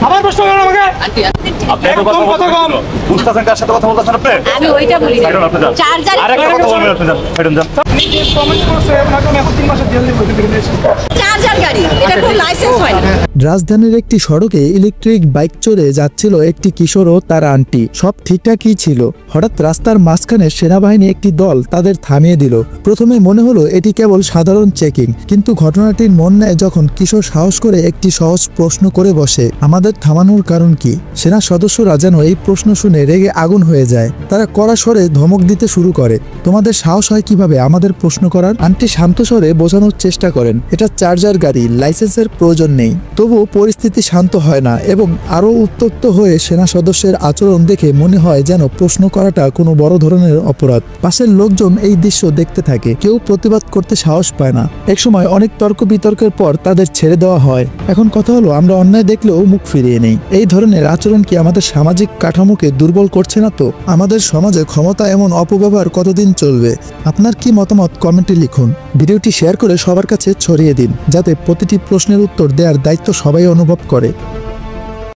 আমার প্রশ্ন করেন আমাকে। আপনি এত কথা কম বুঝতেছেন, কার সাথে কথা বলতেছেন আপনি? আমি ওইটা বলি চার্জার আরেকটা কথা বলবেন আপনি, যান সাইডেন যান। আপনি যে কমেন্ট করছে আপনাকে আমি এখন 3 মাসের জেল দিব। চার্জার গাড়ি, এটা কোনো লাইসেন্স হয় না। রাজধানীর একটি সড়কে ইলেকট্রিক বাইক চড়ে যাচ্ছিল একটি কিশোর ও তার আন্টি। সব ঠিকঠাকই ছিল। হঠাৎ রাস্তার মাঝখানে সেনাবাহিনী একটি দল তাদের থামিয়ে দিল। প্রথমে মনে হলো এটি কেবল সাধারণ চেকিং, কিন্তু ঘটনাটির মন নেয় যখন কিশোর সাহস করে একটি সহজ প্রশ্ন করে বসে, আমাদের থামানোর কারণ কি? সেনা সদস্যরা যেন এই প্রশ্ন শুনে রেগে আগুন হয়ে যায়। তারা কড়া স্বরে ধমক দিতে শুরু করে, তোমাদের সাহস হয় কিভাবে আমাদের প্রশ্ন করার? আন্টি শান্ত স্বরে বোঝানোর চেষ্টা করেন, এটা চার্জার গাড়ি, লাইসেন্সের প্রয়োজন নেই। তবু পরিস্থিতি শান্ত হয় না এবং আরও উত্তপ্ত হয়ে সেনা সদস্যের আচরণ দেখে মনে হয় যেন প্রশ্ন করাটা কোনো বড় ধরনের অপরাধ। পাশের লোকজন এই দৃশ্য দেখতে থাকে, কেউ প্রতিবাদ করতে সাহস পায় না। একসময় অনেক তর্ক বিতর্কের পর তাদের ছেড়ে দেওয়া হয়। এখন কথা হলো, আমরা অন্যায় দেখলেও মুখ ফিরিয়ে নেই। এই ধরনের আচরণ কি আমাদের সামাজিক কাঠামোকে দুর্বল করছে না তো? আমাদের সমাজে ক্ষমতা এমন অপব্যবহার কতদিন চলবে? আপনার কি মতামত কমেন্টে লিখুন। ভিডিওটি শেয়ার করে সবার কাছে ছড়িয়ে দিন, যাতে প্রতিটি প্রশ্নের উত্তর দেওয়ার দায়িত্ব সবাই অনুভব করে।